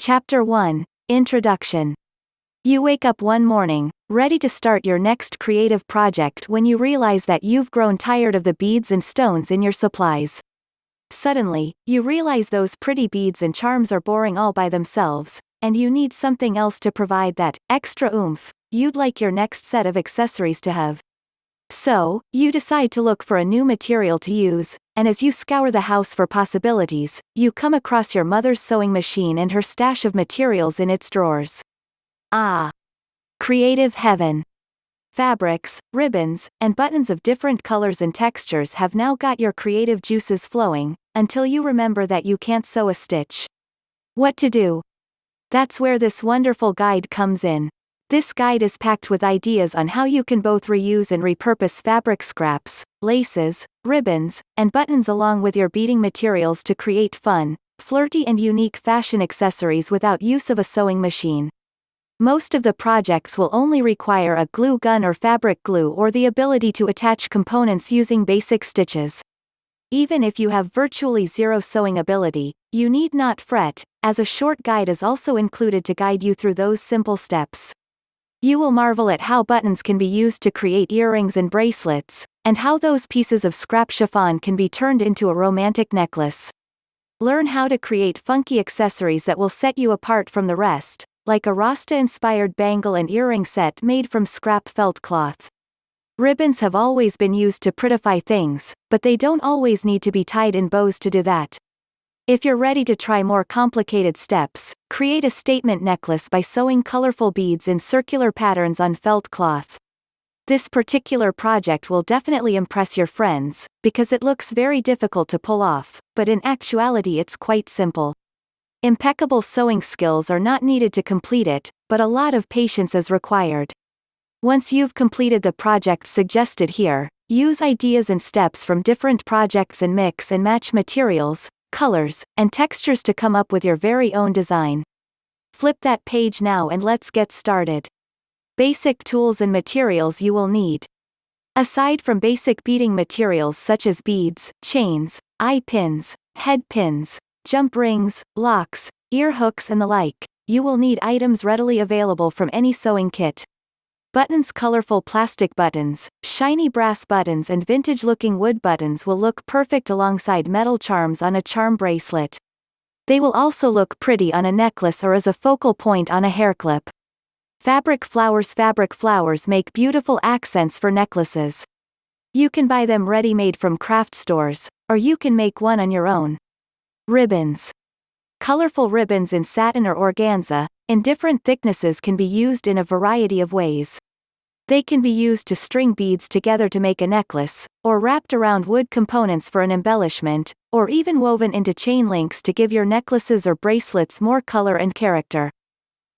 Chapter 1, Introduction. You wake up one morning, ready to start your next creative project when you realize that you've grown tired of the beads and stones in your supplies. Suddenly, you realize those pretty beads and charms are boring all by themselves, and you need something else to provide that extra oomph you'd like your next set of accessories to have. So, you decide to look for a new material to use, and as you scour the house for possibilities, you come across your mother's sewing machine and her stash of materials in its drawers. Ah! Creative heaven! Fabrics, ribbons, and buttons of different colors and textures have now got your creative juices flowing, until you remember that you can't sew a stitch. What to do? That's where this wonderful guide comes in. This guide is packed with ideas on how you can both reuse and repurpose fabric scraps, laces, ribbons, and buttons along with your beading materials to create fun, flirty and unique fashion accessories without use of a sewing machine. Most of the projects will only require a glue gun or fabric glue or the ability to attach components using basic stitches. Even if you have virtually zero sewing ability, you need not fret, as a short guide is also included to guide you through those simple steps. You will marvel at how buttons can be used to create earrings and bracelets, and how those pieces of scrap chiffon can be turned into a romantic necklace. Learn how to create funky accessories that will set you apart from the rest, like a Rasta-inspired bangle and earring set made from scrap felt cloth. Ribbons have always been used to prettify things, but they don't always need to be tied in bows to do that. If you're ready to try more complicated steps, create a statement necklace by sewing colorful beads in circular patterns on felt cloth. This particular project will definitely impress your friends, because it looks very difficult to pull off, but in actuality it's quite simple. Impeccable sewing skills are not needed to complete it, but a lot of patience is required. Once you've completed the project suggested here, use ideas and steps from different projects and mix and match materials, colors, and textures to come up with your very own design. Flip that page now and let's get started. Basic tools and materials you will need. Aside from basic beading materials such as beads, chains, eye pins, head pins, jump rings, locks, ear hooks and the like, you will need items readily available from any sewing kit. Buttons. Colorful plastic buttons, shiny brass buttons and vintage-looking wood buttons will look perfect alongside metal charms on a charm bracelet. They will also look pretty on a necklace or as a focal point on a hairclip. Fabric flowers. Fabric flowers make beautiful accents for necklaces. You can buy them ready-made from craft stores, or you can make one on your own. Ribbons. Colorful ribbons in satin or organza, in different thicknesses, can be used in a variety of ways. They can be used to string beads together to make a necklace, or wrapped around wood components for an embellishment, or even woven into chain links to give your necklaces or bracelets more color and character.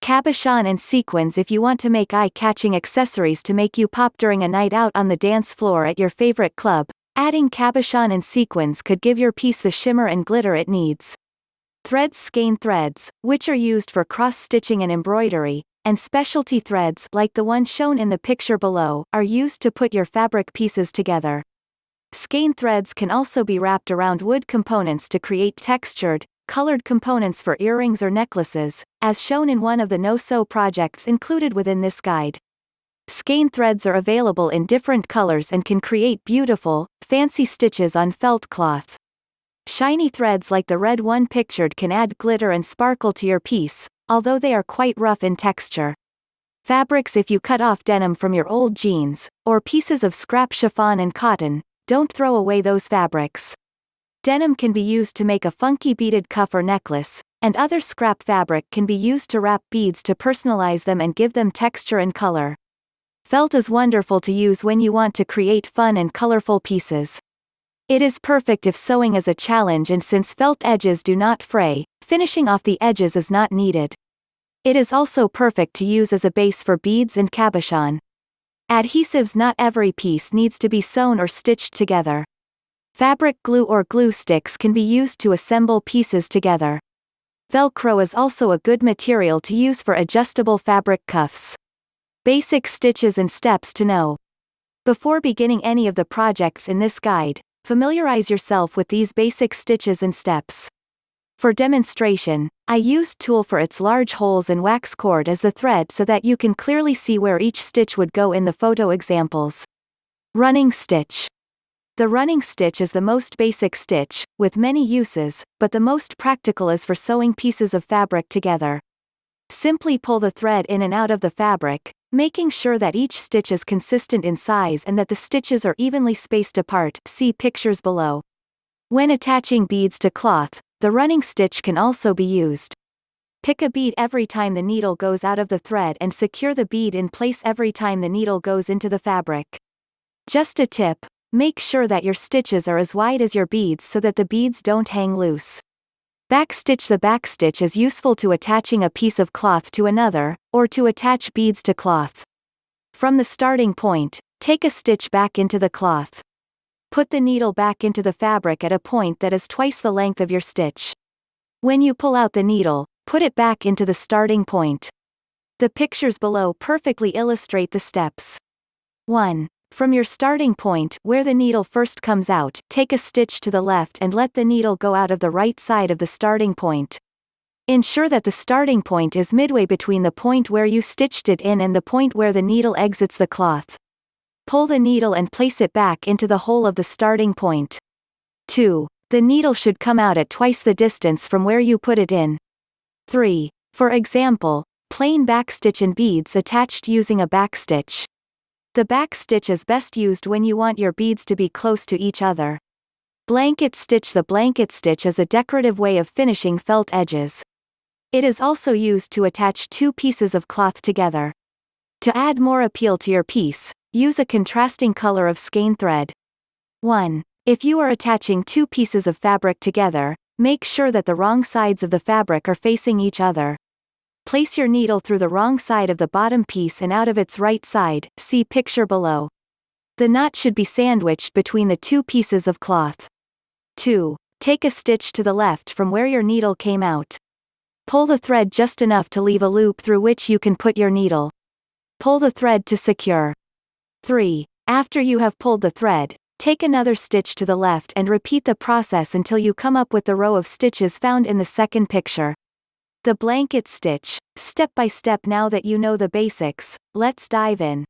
Cabochon and sequins. If you want to make eye-catching accessories to make you pop during a night out on the dance floor at your favorite club, adding cabochon and sequins could give your piece the shimmer and glitter it needs. Threads. Skein threads, which are used for cross-stitching and embroidery, and specialty threads, like the one shown in the picture below, are used to put your fabric pieces together. Skein threads can also be wrapped around wood components to create textured, colored components for earrings or necklaces, as shown in one of the no-sew projects included within this guide. Skein threads are available in different colors and can create beautiful, fancy stitches on felt cloth. Shiny threads like the red one pictured can add glitter and sparkle to your piece, although they are quite rough in texture. Fabrics. If you cut off denim from your old jeans, or pieces of scrap chiffon and cotton, don't throw away those fabrics. Denim can be used to make a funky beaded cuff or necklace, and other scrap fabric can be used to wrap beads to personalize them and give them texture and color. Felt is wonderful to use when you want to create fun and colorful pieces. It is perfect if sewing is a challenge, and since felt edges do not fray, finishing off the edges is not needed. It is also perfect to use as a base for beads and cabochon. Adhesives. Not every piece needs to be sewn or stitched together. Fabric glue or glue sticks can be used to assemble pieces together. Velcro is also a good material to use for adjustable fabric cuffs. Basic stitches and steps to know. Before beginning any of the projects in this guide, familiarize yourself with these basic stitches and steps. For demonstration, I used tool for its large holes and wax cord as the thread so that you can clearly see where each stitch would go in the photo examples. Running stitch. The running stitch is the most basic stitch, with many uses, but the most practical is for sewing pieces of fabric together. Simply pull the thread in and out of the fabric, making sure that each stitch is consistent in size and that the stitches are evenly spaced apart. See pictures below. When attaching beads to cloth, the running stitch can also be used. Pick a bead every time the needle goes out of the thread and secure the bead in place every time the needle goes into the fabric. Just a tip, make sure that your stitches are as wide as your beads so that the beads don't hang loose. Backstitch. The backstitch is useful to attaching a piece of cloth to another, or to attach beads to cloth. From the starting point, take a stitch back into the cloth. Put the needle back into the fabric at a point that is twice the length of your stitch. When you pull out the needle, put it back into the starting point. The pictures below perfectly illustrate the steps. 1. From your starting point, where the needle first comes out, take a stitch to the left and let the needle go out of the right side of the starting point. Ensure that the starting point is midway between the point where you stitched it in and the point where the needle exits the cloth. Pull the needle and place it back into the hole of the starting point. 2. The needle should come out at twice the distance from where you put it in. 3. For example, plain backstitch and beads attached using a backstitch. The backstitch is best used when you want your beads to be close to each other. Blanket stitch. The blanket stitch is a decorative way of finishing felt edges. It is also used to attach two pieces of cloth together. To add more appeal to your piece, use a contrasting color of skein thread. 1. If you are attaching two pieces of fabric together, make sure that the wrong sides of the fabric are facing each other. Place your needle through the wrong side of the bottom piece and out of its right side, see picture below. The knot should be sandwiched between the two pieces of cloth. 2. Take a stitch to the left from where your needle came out. Pull the thread just enough to leave a loop through which you can put your needle. Pull the thread to secure. 3. After you have pulled the thread, take another stitch to the left and repeat the process until you come up with the row of stitches found in the second picture. The blanket stitch, step by step. Now that you know the basics, let's dive in.